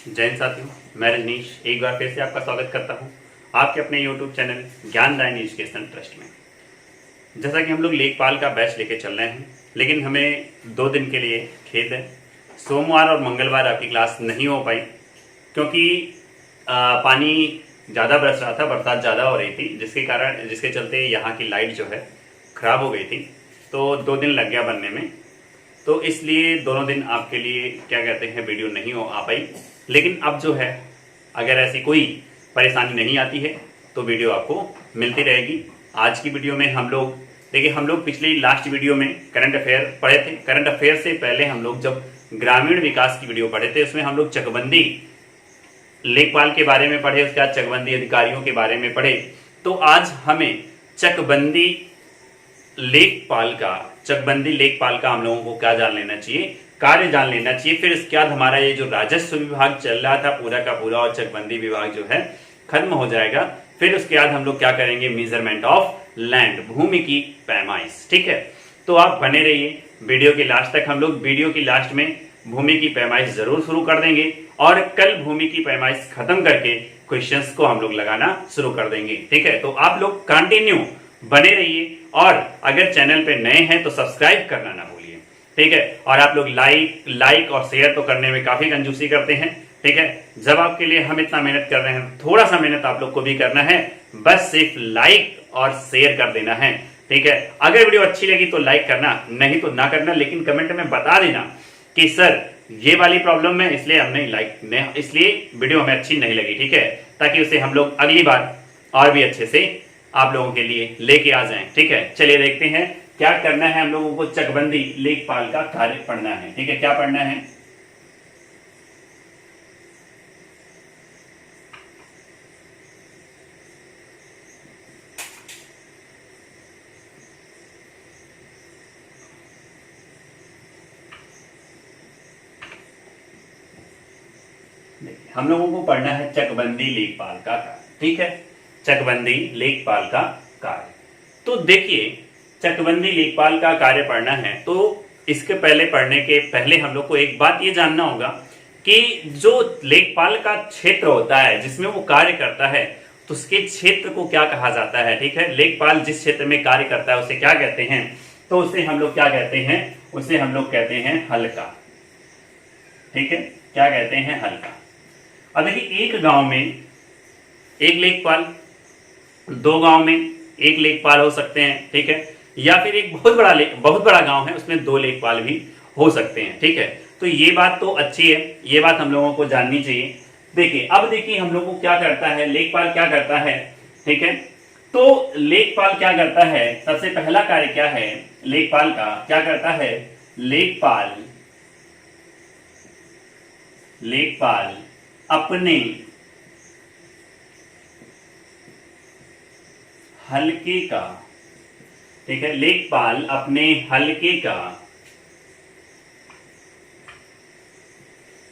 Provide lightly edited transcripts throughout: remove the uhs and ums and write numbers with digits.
जय हिंद साथियों, मैं रजनीश एक बार फिर से आपका स्वागत करता हूं आपके अपने YouTube चैनल ज्ञानदायिनी एजुकेशन ट्रस्ट में। जैसा कि हम लोग लेखपाल का बैच लेके चल रहे हैं, लेकिन हमें 2 दिन के लिए खेद है, सोमवार और मंगलवार आपकी क्लास नहीं हो पाई क्योंकि पानी ज़्यादा बरस रहा था, बरसात ज़्यादा हो रही थी, जिसके चलते यहाँ की लाइट जो है ख़राब हो गई थी, तो 2 दिन लग गया बनने में। तो इसलिए दोनों दिन आपके लिए क्या कहते हैं वीडियो नहीं हो आ पाई। लेकिन अब जो है, अगर ऐसी कोई परेशानी नहीं आती है तो वीडियो आपको मिलती रहेगी। आज की वीडियो में हम लोग देखिए, हम लोग पिछली लास्ट वीडियो में करंट अफेयर पढ़े थे। करंट अफेयर से पहले हम लोग जब ग्रामीण विकास की वीडियो पढ़े थे, उसमें हम लोग चकबंदी लेखपाल के बारे में पढ़े, उसके बाद चकबंदी अधिकारियों के बारे में पढ़े। तो आज हमें चकबंदी लेखपाल का हम लोगों को क्या जान लेना चाहिए, कार्य जान लेना चाहिए। फिर इसके बाद हमारा ये जो राजस्व विभाग चल रहा था पूरा का पूरा और चकबंदी विभाग जो है खत्म हो जाएगा। फिर उसके बाद हम लोग क्या करेंगे, मेजरमेंट ऑफ लैंड, भूमि की पैमाइश। ठीक है, तो आप बने रहिए वीडियो के लास्ट तक। हम लोग वीडियो की लास्ट में भूमि की पैमाइश जरूर शुरू कर देंगे और कल भूमि की पैमाइश खत्म करके क्वेश्चंस को हम लोग लगाना शुरू कर देंगे। ठीक है, तो आप लोग कंटिन्यू बने रहिए और अगर चैनल पे नए हैं तो सब्सक्राइब करना ना भूलिए। ठीक है, और आप लोग लाइक और शेयर तो करने में काफी कंजूसी करते हैं। ठीक है, जब आपके लिए हम इतना मेहनत कर रहे हैं, थोड़ा सा मेहनत आप लोग को भी करना है, बस सिर्फ लाइक और शेयर कर देना है। ठीक है, अगर वीडियो अच्छी लगी तो लाइक करना, नहीं तो ना करना, लेकिन कमेंट में बता देना कि सर ये वाली प्रॉब्लम है, इसलिए वीडियो हमें अच्छी नहीं लगी। ठीक है, ताकि उसे हम लोग अगली बार और भी अच्छे से आप लोगों के लिए लेके आ जाएं। ठीक है, चलिए देखते हैं क्या करना है। हम लोगों को चकबंदी लेखपाल का कार्य पढ़ना है। ठीक है, क्या पढ़ना है, हम लोगों को पढ़ना है चकबंदी लेखपाल का कार्य। ठीक है, चकबंदी लेखपाल का कार्य। तो देखिए, चकबंदी लेखपाल का कार्य पढ़ना है तो इसके पहले पढ़ने के पहले हम लोग को एक बात ये जानना होगा कि जो लेखपाल का क्षेत्र होता है जिसमें वो कार्य करता है, तो उसके क्षेत्र को क्या कहा जाता है। ठीक है, लेखपाल जिस क्षेत्र में कार्य करता है उसे क्या कहते हैं, तो उसे हम लोग क्या कहते हैं, उसे हम लोग कहते हैं हल्का। ठीक है, क्या कहते हैं, हल्का। अब देखिए, एक गांव में एक लेखपाल, 2 गांव में एक लेखपाल हो सकते हैं। ठीक है, या फिर एक बहुत बड़ा गांव है उसमें 2 लेखपाल भी हो सकते हैं। ठीक है, तो ये बात तो अच्छी है, ये बात हम लोगों को जाननी चाहिए। देखिए, अब देखिए हम लोग को क्या करता है, लेखपाल क्या करता है। ठीक है, तो लेखपाल क्या करता है, सबसे पहला कार्य क्या है लेखपाल का, क्या करता है, लेखपाल अपने हलके का, ठीक है, लेखपाल अपने हलके का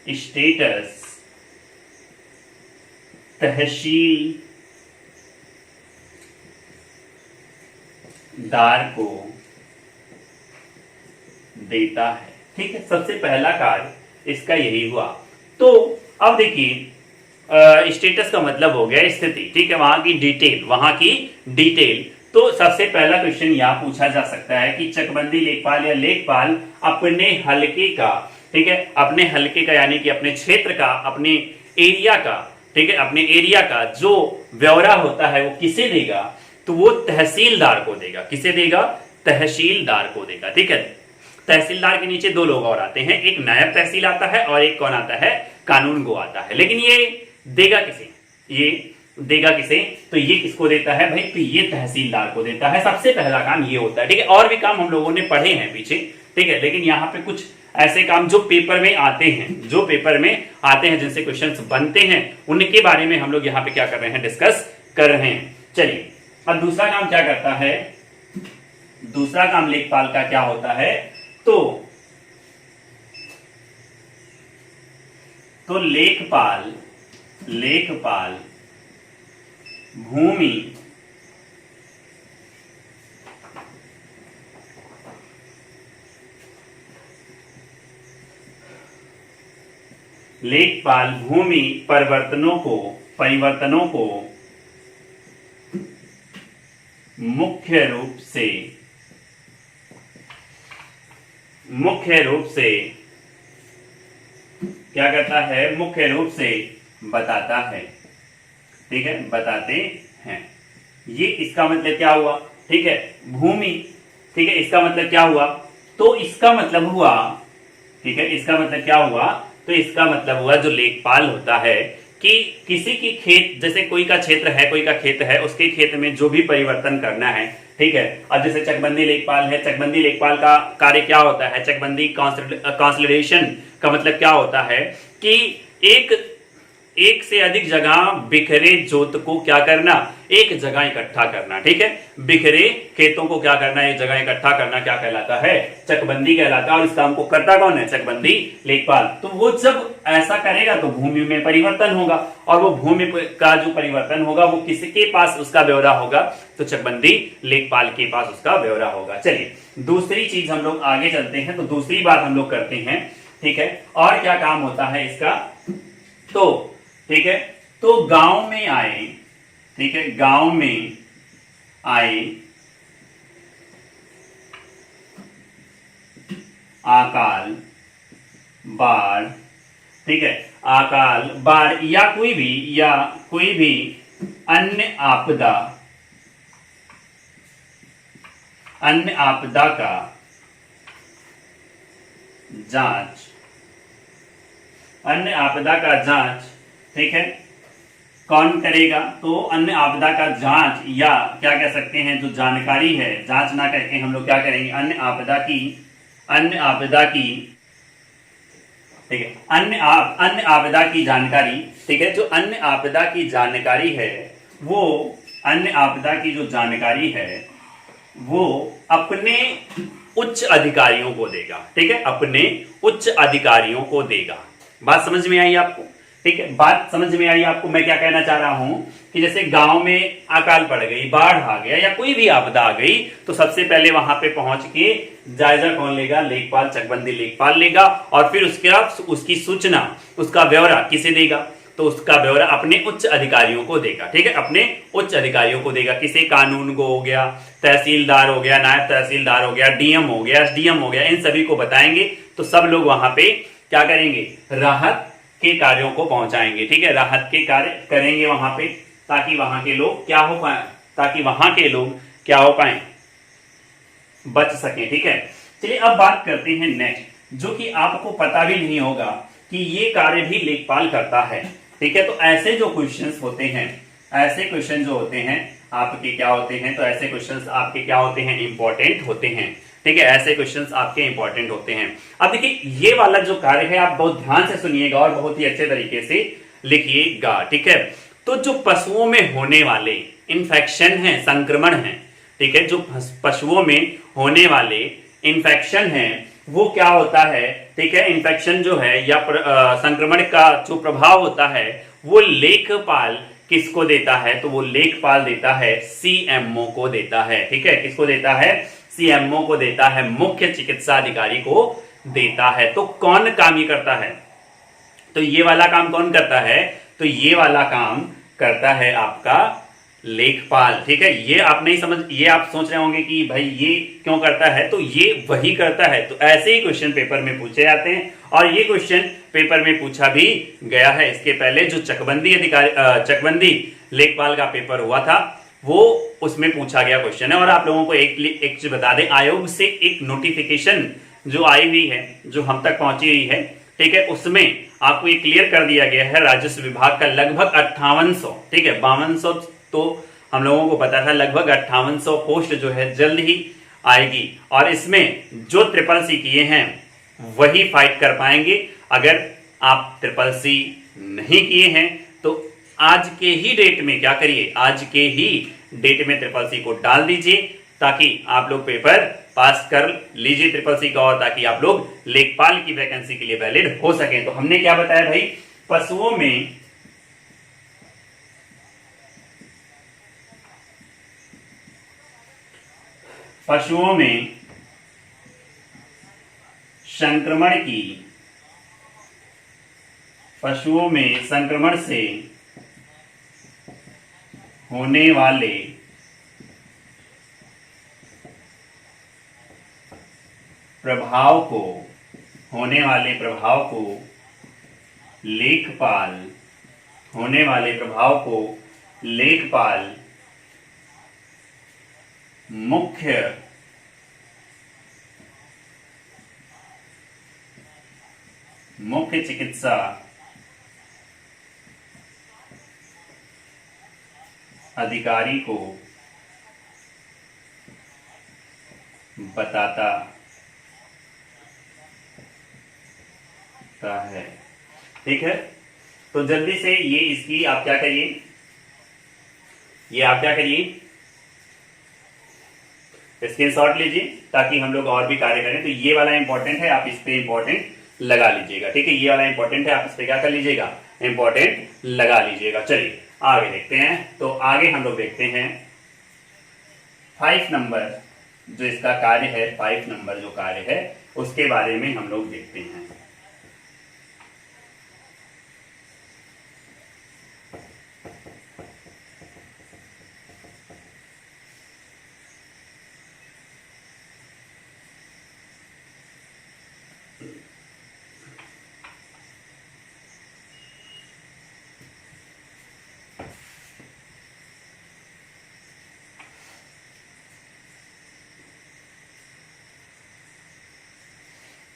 स्टेटस तहसीलदार को देता है। ठीक है, सबसे पहला कार्य इसका यही हुआ। तो अब देखिए, स्टेटस का मतलब हो गया स्थिति। ठीक है, वहां की डिटेल। तो सबसे पहला क्वेश्चन यहां पूछा जा सकता है कि चकबंदी लेखपाल या लेखपाल अपने हलके का, ठीक है, अपने हलके का यानी कि अपने क्षेत्र का, अपने एरिया का, ठीक है, अपने एरिया का जो ब्यौरा होता है वो किसे देगा, तो वो तहसीलदार को देगा। किसे देगा, तहसीलदार को देगा। ठीक है, तहसीलदार के नीचे 2 लोग और आते हैं, एक नायब तहसील आता है और एक कौन आता है, कानून गो आता है। लेकिन ये देगा किसे, तो ये किसको देता है भाई, तो ये तहसीलदार को देता है। सबसे पहला काम ये होता है। ठीक है, और भी काम हम लोगों ने पढ़े हैं पीछे। ठीक है, लेकिन यहाँ पे कुछ ऐसे काम जो पेपर में आते हैं, जिनसे क्वेश्चंस बनते हैं, उनके बारे में हम लोग यहाँ पे क्या कर रहे हैं, डिस्कस कर रहे हैं। चलिए, अब दूसरा काम क्या करता है, दूसरा काम लेखपाल का क्या होता है, तो लेखपाल भूमि लेखपाल भूमि परिवर्तनों को मुख्य रूप से क्या करता है, मुख्य रूप से बताता है। ठीक है, बताते हैं। ये इसका मतलब क्या हुआ, ठीक है, भूमि, ठीक है, इसका मतलब क्या हुआ, तो इसका मतलब हुआ, ठीक है, इसका मतलब क्या हुआ, तो इसका मतलब हुआ जो लेखपाल होता है कि किसी की खेत, जैसे कोई का क्षेत्र है, कोई का खेत है, उसके खेत में जो भी परिवर्तन करना है, ठीक है। अब जैसे चकबंदी लेखपाल है, चकबंदी लेखपाल का कार्य क्या होता है, चकबंदी कंसोलिडेशन का मतलब क्या होता है कि एक से अधिक जगह बिखरे जोत को क्या करना, एक जगह इकट्ठा करना। ठीक है, बिखरे खेतों को क्या करना, एक जगह इकट्ठा करना क्या कहलाता है, चकबंदी कहलाता है। और इस काम को करता कौन है, चकबंदी लेखपाल। तो वो जब ऐसा करेगा तो भूमि में परिवर्तन होगा, और वो भूमि का जो परिवर्तन होगा वो किसके पास उसका ब्यौरा होगा, तो चकबंदी लेखपाल के पास उसका ब्यौरा होगा। चलिए दूसरी चीज हम लोग आगे चलते हैं, तो दूसरी बात हम लोग करते हैं। ठीक है, और क्या काम होता है इसका, तो ठीक है, तो गांव में आए, ठीक है, गांव में आए अकाल बाढ़, ठीक है, अकाल बाढ़ या कोई भी अन्य आपदा का जांच, अन्य आपदा का जांच, ठीक है, कौन करेगा, तो अन्य आपदा का जांच, या क्या कह सकते हैं जो जानकारी है, जांच ना करके हम लोग क्या करेंगे, अन्य आपदा की, ठीक है, अन्य आपदा की जानकारी, ठीक है, जो अन्य आपदा की जानकारी है, वो अन्य आपदा की जो जानकारी है वो अपने उच्च अधिकारियों को देगा। ठीक है, अपने उच्च अधिकारियों को देगा। बात समझ में आई आपको, ठीक है, बात समझ में आई आपको। मैं क्या कहना चाह रहा हूं कि जैसे गांव में अकाल पड़ गई, बाढ़ आ गया, या कोई भी आपदा आ गई, तो सबसे पहले वहां पे पहुंच के जायजा कौन लेगा, लेखपाल, चकबंदी लेखपाल लेगा, और फिर उसके बाद उसकी सूचना, उसका ब्यौरा किसे देगा, तो उसका ब्यौरा अपने उच्च अधिकारियों को देगा। ठीक है, अपने उच्च अधिकारियों को देगा। किसे, कानून को हो गया, तहसीलदार हो गया, नायब तहसीलदार हो गया, डीएम हो गया, एसडीएम हो गया, इन सभी को बताएंगे। तो सब लोग वहां पे क्या करेंगे, राहत के कार्यों को पहुंचाएंगे। ठीक है, राहत के कार्य करेंगे वहां पे, ताकि वहां के लोग क्या हो पाए, बच सके। ठीक है, चलिए अब बात करते हैं नेक्स्ट, जो कि आपको पता भी नहीं होगा कि ये कार्य भी लेखपाल करता है। ठीक है, तो ऐसे जो क्वेश्चंस होते हैं, ऐसे क्वेश्चन जो होते हैं आपके क्या होते हैं, तो ऐसे क्वेश्चंस आपके क्या होते हैं, इंपॉर्टेंट होते हैं। ठीक है, ऐसे क्वेश्चंस आपके इंपॉर्टेंट होते हैं। अब देखिए ये वाला जो कार्य है आप बहुत ध्यान से सुनिएगा और बहुत ही अच्छे तरीके से लिखिएगा। ठीक है, तो जो पशुओं में होने वाले इन्फेक्शन है, संक्रमण है, ठीक है, जो पशुओं में होने वाले इन्फेक्शन है वो क्या होता है, ठीक है, इन्फेक्शन जो है या संक्रमण का जो प्रभाव होता है वो लेखपाल किसको देता है, तो वो लेखपाल देता है सीएमओ को देता है। ठीक है, किसको देता है, सीएमओ को देता है, मुख्य चिकित्सा अधिकारी को देता है। तो कौन काम ये करता है, तो ये वाला काम कौन करता है, तो ये वाला काम करता है आपका लेखपाल। ठीक है, ये आप नहीं समझ, ये आप सोच रहे होंगे कि भाई ये क्यों करता है, तो ये वही करता है। तो ऐसे ही क्वेश्चन पेपर में पूछे जाते हैं, और ये क्वेश्चन पेपर में पूछा भी गया है। इसके पहले जो चकबंदी लेखपाल का पेपर हुआ था वो उसमें पूछा गया क्वेश्चन है। और आप लोगों को एक चीज बता दें, आयोग से एक नोटिफिकेशन जो आई हुई है, जो हम तक पहुंची हुई है, ठीक है, उसमें आपको ये क्लियर कर दिया गया है राजस्व विभाग का लगभग 5800, ठीक है, 5200 तो हम लोगों को पता था, लगभग 5800 पोस्ट जो है जल्द ही आएगी। और इसमें जो CCC किए हैं वही फाइट कर पाएंगे। अगर आप CCC नहीं किए हैं तो आज के ही डेट में क्या करिए, आज के ही डेट में CCC को डाल दीजिए, ताकि आप लोग पेपर पास कर लीजिए CCC का, और ताकि आप लोग लेखपाल की वैकेंसी के लिए वैलिड हो सके। तो हमने क्या बताया भाई, पशुओं में पशुओं में संक्रमण से होने वाले प्रभाव को लेखपाल मुख्य चिकित्सा अधिकारी को बताता है। ठीक है, तो जल्दी से ये इसकी आप क्या करिए, स्क्रीनशॉट लीजिए ताकि हम लोग और भी कार्य करें। तो ये वाला इंपॉर्टेंट है, आप इस पे इंपॉर्टेंट लगा लीजिएगा। ठीक है, ये वाला इंपॉर्टेंट है, आप इस पे क्या कर लीजिएगा, इंपॉर्टेंट लगा लीजिएगा। चलिए आगे देखते हैं। तो आगे हम लोग देखते हैं 5 नंबर जो इसका कार्य है, 5 नंबर जो कार्य है उसके बारे में हम लोग देखते हैं।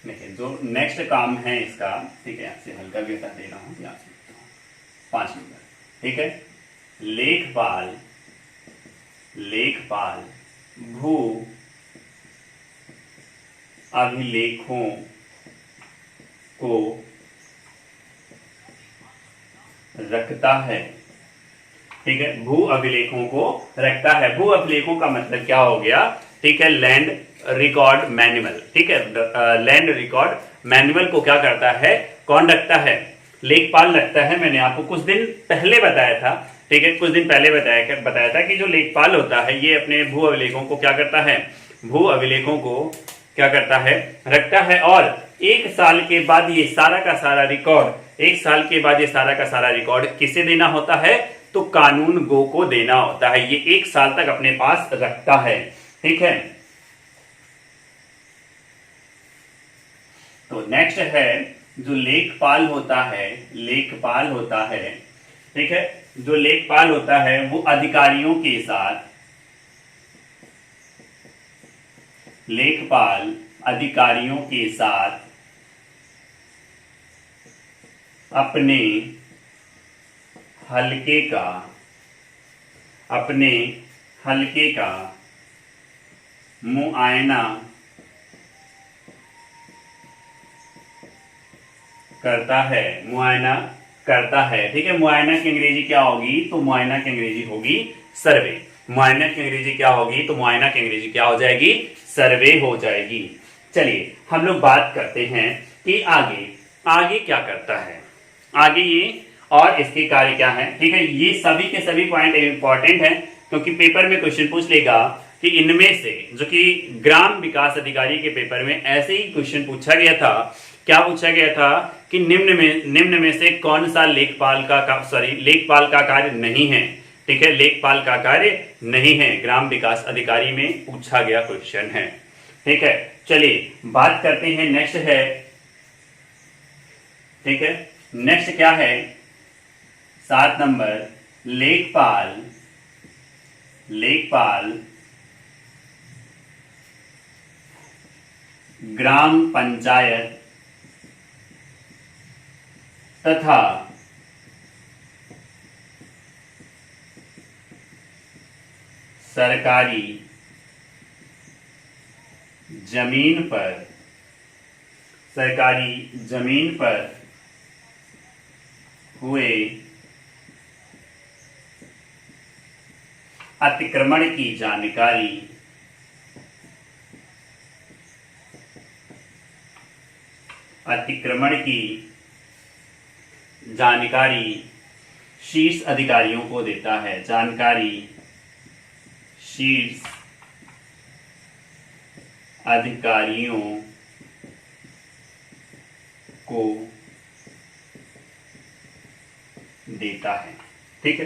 देखिए जो नेक्स्ट काम है इसका, ठीक है, आपसे हल्का भी बता दे रहा हूं, यहाँ से 5 नंबर। ठीक है, लेखपाल भू अभिलेखों को रखता है। ठीक है, भू अभिलेखों को रखता है। भू अभिलेखों का मतलब क्या हो गया, ठीक है, लैंड रिकॉर्ड मैनुअल। ठीक है, लैंड रिकॉर्ड मैनुअल को क्या करता है, कौन रखता है, लेखपाल रखता है। मैंने आपको कुछ दिन पहले बताया था, ठीक है, कुछ दिन पहले बताया था कि जो लेखपाल होता है ये अपने भू अभिलेखों को क्या करता है, भू अभिलेखों को क्या करता है, रखता है। और 1 साल के बाद ये सारा का सारा रिकॉर्ड किसे देना होता है, तो कानून गो को देना होता है। ये 1 साल तक अपने पास रखता है। ठीक है, तो नेक्स्ट है जो लेखपाल होता है, ठीक है, जो लेखपाल होता है वो अधिकारियों के साथ अपने हलके का मुआयना करता है। ठीक है, मुआयना की अंग्रेजी क्या होगी, तो मुआयना की अंग्रेजी होगी सर्वे। मुआयना की अंग्रेजी क्या होगी, तो मुआयना की अंग्रेजी क्या हो जाएगी, सर्वे हो जाएगी। चलिए हम लोग बात करते हैं कि आगे क्या करता है, आगे ये और इसके कार्य क्या है। ठीक है, ये सभी के सभी पॉइंट इंपॉर्टेंट है क्योंकि पेपर में क्वेश्चन पूछ लेगा कि इनमें से, जो कि ग्राम विकास अधिकारी के पेपर में ऐसे ही क्वेश्चन पूछा गया था। क्या पूछा गया था कि निम्न में से कौन सा लेखपाल का कार्य नहीं है। ठीक है, लेखपाल का कार्य नहीं है, ग्राम विकास अधिकारी में पूछा गया क्वेश्चन है। ठीक है, चलिए बात करते हैं, नेक्स्ट है, ठीक है, नेक्स्ट क्या है, 7 नंबर, लेखपाल ग्राम पंचायत तथा सरकारी जमीन पर हुए अतिक्रमण की जानकारी शीर्ष अधिकारियों को देता है। जानकारी शीर्ष अधिकारियों को देता है। ठीक है,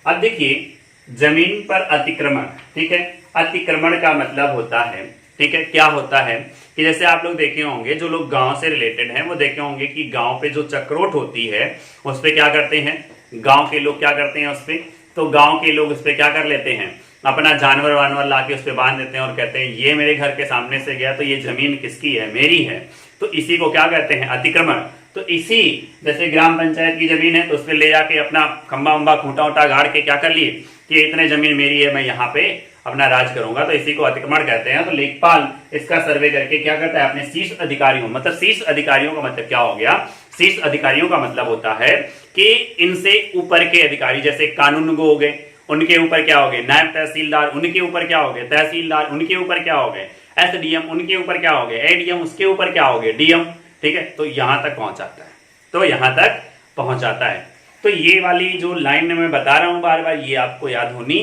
अब देखिए जमीन पर अतिक्रमण, ठीक है, अतिक्रमण का मतलब होता है, ठीक है, क्या होता है कि जैसे आप लोग देखे होंगे, जो लोग गांव से रिलेटेड हैं वो देखे होंगे कि गांव पे जो चक्रोट होती है उस पे क्या करते हैं, गांव के लोग क्या करते हैं उस पे, तो गांव के लोग उस पे क्या कर लेते हैं, अपना जानवर वानवर ला के उस पे बांध देते हैं और कहते हैं ये मेरे घर के सामने से गया तो ये जमीन किसकी है, मेरी है। तो इसी को क्या कहते हैं, अतिक्रमण। तो इसी जैसे ग्राम पंचायत की जमीन है तो उस पर ले जाके अपना खंबा वंबा खूंटा उटा गाड़ के क्या कर लिए कि इतने जमीन मेरी है, मैं यहाँ पे अपना राज करूंगा, तो इसी को अतिक्रमण कहते हैं। तो लेखपाल इसका सर्वे करके क्या करता है, अपने शीर्ष अधिकारियों, मतलब शीर्ष अधिकारियों का मतलब क्या हो गया, शीर्ष अधिकारियों का मतलब होता है कि इनसे ऊपर के अधिकारी, जैसे कानूनगो हो गए, उनके ऊपर क्या हो गए, नायब तहसीलदार, उनके ऊपर क्या हो गए, तहसीलदार, उनके ऊपर क्या हो गए, एसडीएम, उनके ऊपर क्या हो गए, एडीएम, उसके ऊपर क्या हो गए, डीएम। ठीक है, तो यहां तक पहुंच जाता है, तो यहां तक पहुंच जाता है। तो ये वाली जो लाइन मैं बता रहा हूं बार बार, ये आपको याद होनी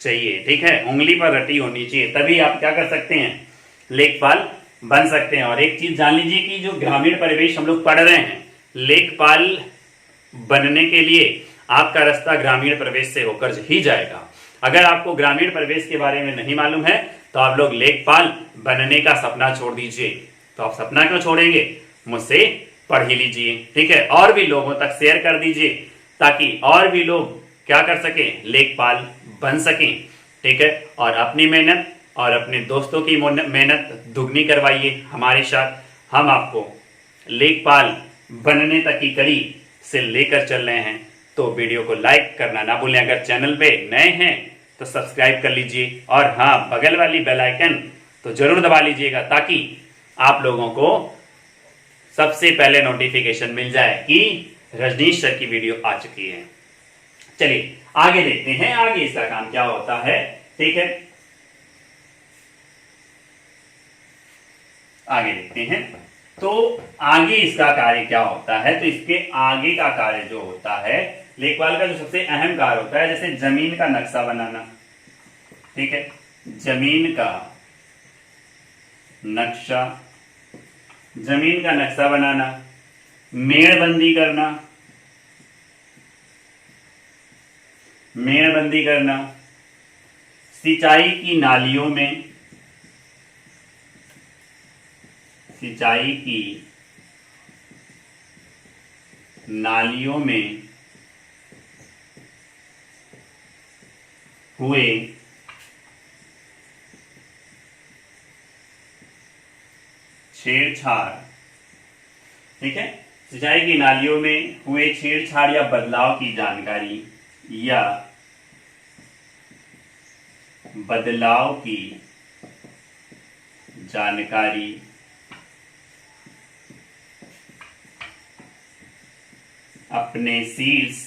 चाहिए। ठीक है, उंगली पर रटी होनी चाहिए, तभी आप क्या कर सकते हैं, लेखपाल बन सकते हैं। और एक चीज जान लीजिए कि जो ग्रामीण परिवेश हम लोग पढ़ रहे हैं, लेखपाल बनने के लिए आपका रास्ता ग्रामीण परिवेश से होकर ही जाएगा। अगर आपको ग्रामीण परिवेश के बारे में नहीं मालूम है तो आप लोग लेखपाल बनने का सपना छोड़ दीजिए। तो आप सपना क्यों छोड़ेंगे, मुझसे पढ़ ही लीजिए। ठीक है, और भी लोगों तक शेयर कर दीजिए ताकि और भी लोग क्या कर सके, लेखपाल बन सकें। ठीक है, और अपनी मेहनत और अपने दोस्तों की मेहनत दुगनी करवाइए हमारे साथ। हम आपको लेखपाल बनने तक की कड़ी से लेकर चल रहे हैं। तो वीडियो को लाइक करना ना भूलें, अगर चैनल पे नए हैं तो सब्सक्राइब कर लीजिए, और हाँ, बगल वाली बेल आइकन तो जरूर दबा लीजिएगा ताकि आप लोगों को सबसे पहले नोटिफिकेशन मिल जाए कि रजनीश सर की वीडियो आ चुकी है। चलिए आगे देखते हैं, आगे इसका काम क्या होता है। ठीक है, आगे देखते हैं। तो आगे इसका कार्य क्या होता है, तो इसके आगे का कार्य जो होता है, लेखपाल का जो सबसे अहम कार्य होता है, जैसे जमीन का नक्शा बनाना। ठीक है, जमीन का नक्शा, जमीन का नक्शा बनाना, मेड़बंदी करना, मेड़बंदी करना, सिंचाई की नालियों में, सिंचाई की नालियों में हुए छेड़छाड़। ठीक है, सिंचाई की नालियों में हुए छेड़छाड़ या बदलाव की जानकारी, या बदलाव की जानकारी अपने शीर्ष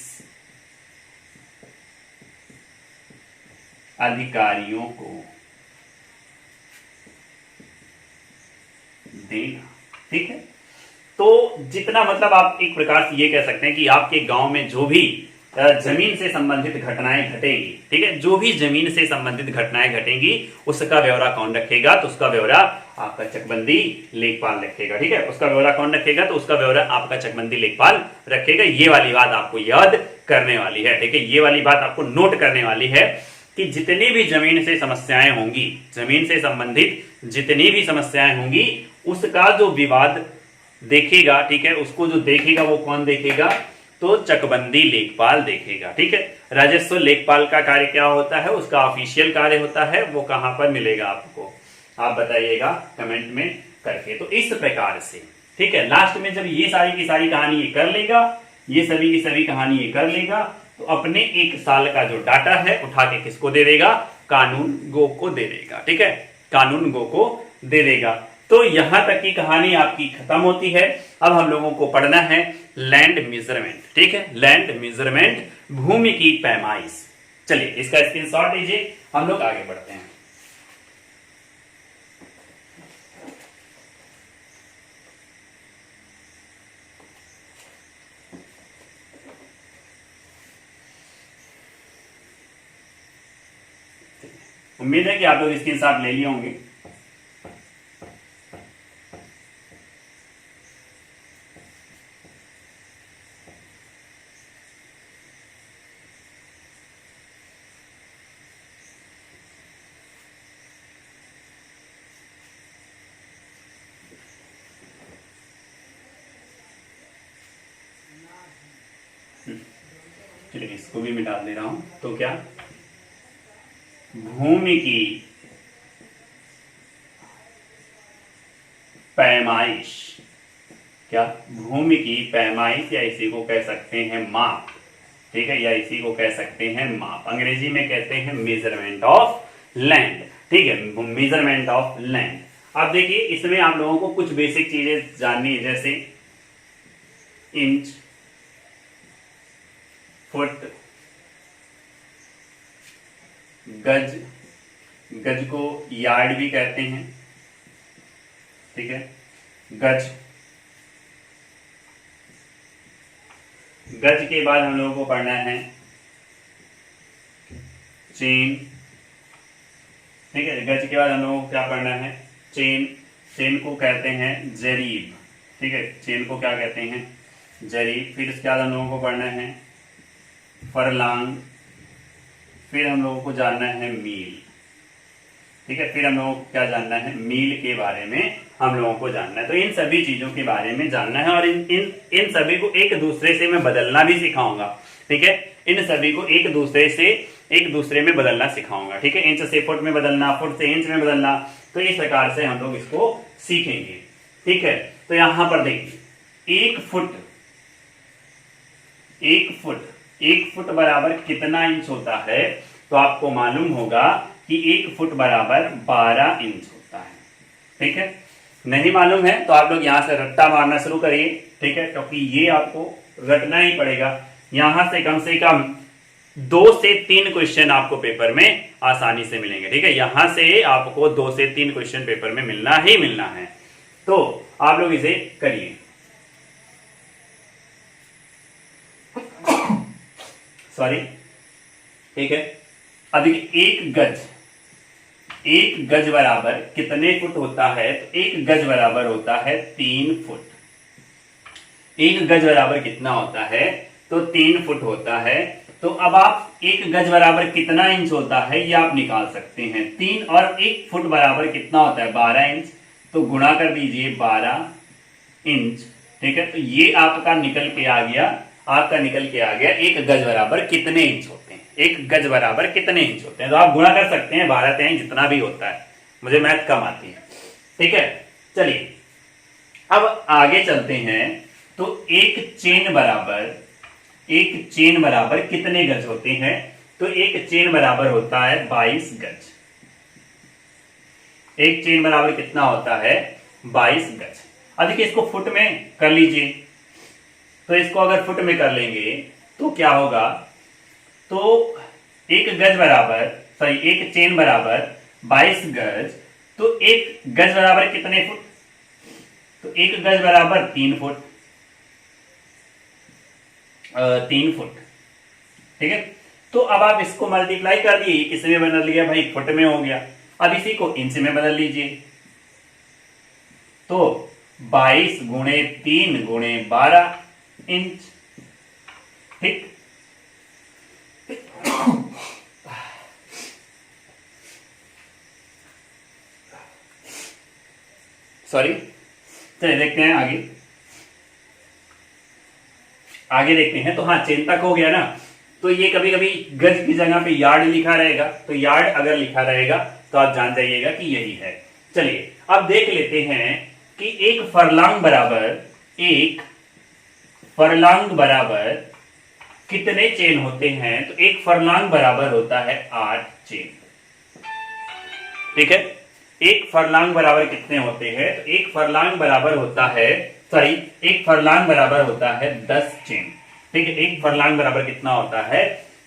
अधिकारियों को देना। ठीक है, तो जितना मतलब आप एक प्रकार से ये कह सकते हैं कि आपके गांव में जो भी जमीन से संबंधित घटनाएं घटेंगी, ठीक है, जो भी जमीन से संबंधित घटनाएं घटेंगी उसका ब्यौरा कौन रखेगा, तो उसका ब्यौरा आपका चकबंदी लेखपाल रखेगा। ठीक है, उसका ब्यौरा कौन रखेगा, तो उसका ब्यौरा आपका चकबंदी लेखपाल रखेगा। ये वाली बात आपको याद करने वाली है। ठीक है, ये वाली बात आपको नोट करने वाली है कि जितनी भी जमीन से समस्याएं होंगी, जमीन से संबंधित जितनी भी समस्याएं होंगी, उसका जो विवाद देखेगा, ठीक है, उसको जो देखेगा वो कौन देखेगा, तो चकबंदी लेखपाल देखेगा। ठीक है, राजस्व लेखपाल का कार्य क्या होता है, उसका ऑफिशियल कार्य होता है, वो कहां पर मिलेगा आपको, आप बताइएगा कमेंट में करके। तो इस प्रकार से, ठीक है, लास्ट में जब ये सारी की सारी कहानी ये कर लेगा, ये सभी की सभी कहानी ये कर लेगा, तो अपने एक साल का जो डाटा है उठा के किसको दे देगा, कानून गो को दे देगा। ठीक है, कानून गो को दे देगा। तो यहां तक की कहानी आपकी खत्म होती है। अब हम लोगों को पढ़ना है लैंड मेजरमेंट। ठीक है, लैंड मेजरमेंट, भूमि की पैमाइश। चलिए इसका स्क्रीनशॉट लीजिए, हम लोग आगे बढ़ते हैं। उम्मीद है कि आप लोग स्क्रीनशॉट ले लिए होंगे। चलिए इसको भी मिटा दे रहा हूं। तो क्या, भूमि की पैमाइश, क्या भूमि की पैमाइश, या इसी को कह सकते हैं माप, ठीक है, या इसी को कह सकते हैं माप। अंग्रेजी में कहते हैं मेजरमेंट ऑफ लैंड, ठीक है, मेजरमेंट ऑफ लैंड। अब देखिए इसमें आप लोगों को कुछ बेसिक चीजें जाननी है, जैसे इंच, फुट, गज, गज को यार्ड भी कहते हैं, ठीक है, गज। गज के बाद हम लोगों को पढ़ना है चेन, ठीक है, गज के बाद हम लोगों को क्या पढ़ना है, चेन। चेन को कहते हैं जरीब, ठीक है, चेन को क्या कहते हैं, जरीब। फिर इसके बाद हम लोगों को पढ़ना है फरलांग, फिर हम लोगों को जानना है मील, ठीक है, फिर हम लोगों को क्या जानना है, मील के बारे में हम लोगों को जानना है। तो इन सभी चीजों के बारे में जानना है, और इन सभी को एक दूसरे से मैं बदलना भी सिखाऊंगा, ठीक है, इन सभी को एक दूसरे में बदलना सिखाऊंगा, ठीक है, इंच से फुट में बदलना, फुट से इंच में बदलना। तो इस प्रकार से हम लोग इसको सीखेंगे, ठीक है। तो यहां पर देखिए, एक फुट बराबर कितना इंच होता है, तो आपको मालूम होगा कि 1 फुट बराबर 12 इंच होता है, ठीक है। नहीं मालूम है तो आप लोग यहां से रट्टा मारना शुरू करिए, ठीक है, क्योंकि ये आपको रटना ही पड़ेगा। यहां से कम 2 से 3 क्वेश्चन आपको पेपर में आसानी से मिलेंगे, ठीक है, यहां से आपको 2 से 3 क्वेश्चन पेपर में मिलना ही मिलना है। तो आप लोग इसे करिए। सॉरी, ठीक है। अब एक गज बराबर कितने फुट होता है, तो 1 गज बराबर होता है 3 फुट। 1 गज बराबर कितना होता है, तो 3 फुट होता है। तो अब आप 1 गज बराबर कितना इंच होता है ये आप निकाल सकते हैं। 3 और 1 फुट बराबर कितना होता है, 12 इंच। तो गुणा कर दीजिए 12 इंच, ठीक है। तो ये आपका निकल के आ गया 1 गज बराबर कितने इंच होते हैं, 1 गज बराबर कितने इंच होते हैं। तो आप गुणा कर सकते हैं 12 3 जितना भी होता है, मुझे मैथ कम आती है, ठीक है। चलिए अब आगे चलते हैं। तो एक चेन बराबर कितने गज होते हैं, तो एक चेन बराबर होता है 22 गज। एक चेन बराबर कितना होता है, 22 गज। अब देखिए इसको फुट में कर लीजिए। तो इसको अगर फुट में कर लेंगे तो क्या होगा, तो एक चेन बराबर 22 गज। तो एक गज बराबर कितने फुट, तो एक गज बराबर 3 फुट, 3 फुट, ठीक है। तो अब आप इसको मल्टीप्लाई कर दिए, किस में बदल लिया भाई, फुट में हो गया। अब इसी को इंच में बदल लीजिए। तो 22 गुणे 3 गुणे 12 इंच, ठीक। सॉरी, चलिए देखते हैं आगे देखते हैं। तो हाँ, चेन तक हो गया ना। तो ये कभी कभी गज की जगह पे यार्ड लिखा रहेगा, तो यार्ड अगर लिखा रहेगा तो आप जान जाइएगा कि यही है। चलिए अब देख लेते हैं कि एक फरलांग बराबर कितने चेन होते हैं। तो एक फरलांग बराबर होता है 8 चेन, ठीक है। एक फरलांग बराबर कितने होते हैं, तो एक फरलांग बराबर होता है 10 चेन, ठीक है। एक फरलांग बराबर कितना होता है,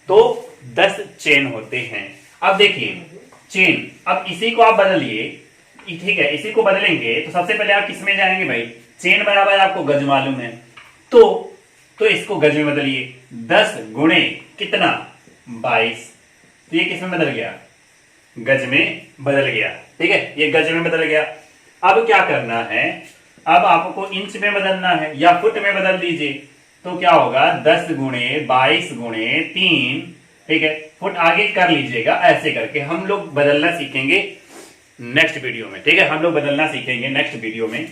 तो 10 चेन होते हैं। अब देखिए चेन, अब इसी को आप बदलिए, ठीक है। इसी को बदलेंगे तो सबसे पहले आप किसमें जाएंगे भाई, चेन बराबर आपको गज मालूम है, तो इसको गज में बदलिए। 10 गुणे कितना, 22। तो ये किसमें बदल गया, गज में बदल गया, ठीक है। ये गज में बदल गया। अब क्या करना है, अब आपको इंच में बदलना है या फुट में बदल दीजिए। तो क्या होगा, 10 गुणे 22 गुणे 3, ठीक है। फुट आगे कर लीजिएगा, ऐसे करके हम लोग बदलना सीखेंगे नेक्स्ट वीडियो में, ठीक है। हम लोग बदलना सीखेंगे नेक्स्ट वीडियो में।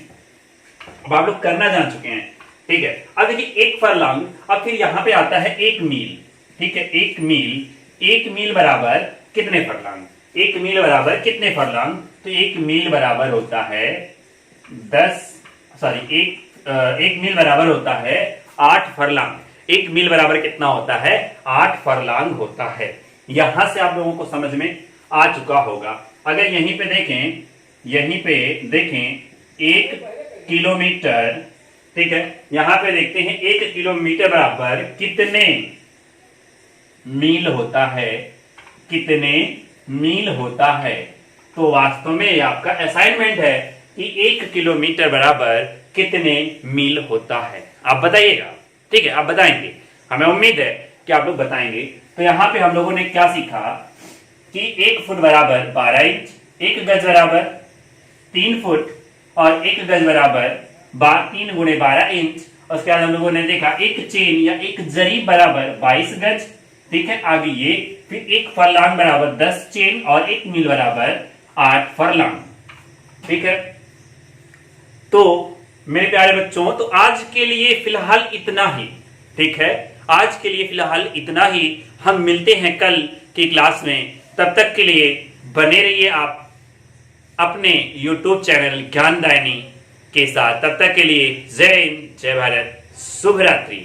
अब आप लोग करना जान चुके हैं, ठीक है। अब देखिए 1 फरलांग, अब फिर यहां पे आता है 1 मील, ठीक है। 1 मील बराबर कितने फरलांग? 1 मील बराबर कितने फरलांग? तो 1 मील बराबर होता है 1 मील बराबर होता है 8 फरलांग। 1 मील बराबर कितना होता है? 8 फरलांग होता है। यहां से आप लोगों को समझ में आ चुका होगा। अगर यहीं पे देखें 1 किलोमीटर, ठीक है। यहां पे देखते हैं 1 किलोमीटर बराबर कितने मील होता है, कितने मील होता है। तो वास्तव में ये आपका असाइनमेंट है कि 1 किलोमीटर बराबर कितने मील होता है। आप बताइएगा, ठीक है, आप बताएंगे, हमें उम्मीद है कि आप लोग बताएंगे। तो यहां पे हम लोगों ने क्या सीखा कि 1 फुट बराबर 12 इंच, 1 गज बराबर 3 फुट और 1 गज बराबर 3 गुणे 12 इंच। उसके बाद हम लोगों ने देखा 1 चेन या 1 जरीब बराबर 22 गज, ठीक है। आगे ये फिर 1 फरलांग बराबर 10 चेन और 1 मील बराबर 8 फरलांग, ठीक है। तो मेरे प्यारे बच्चों, तो आज के लिए फिलहाल इतना ही, ठीक है। आज के लिए फिलहाल इतना ही। हम मिलते हैं कल की क्लास में। तब तक के लिए बने रहिए आप अपने YouTube चैनल ज्ञानदायिनी के साथ। तब तक के लिए जय हिंद, जय भारत, शुभ रात्रि।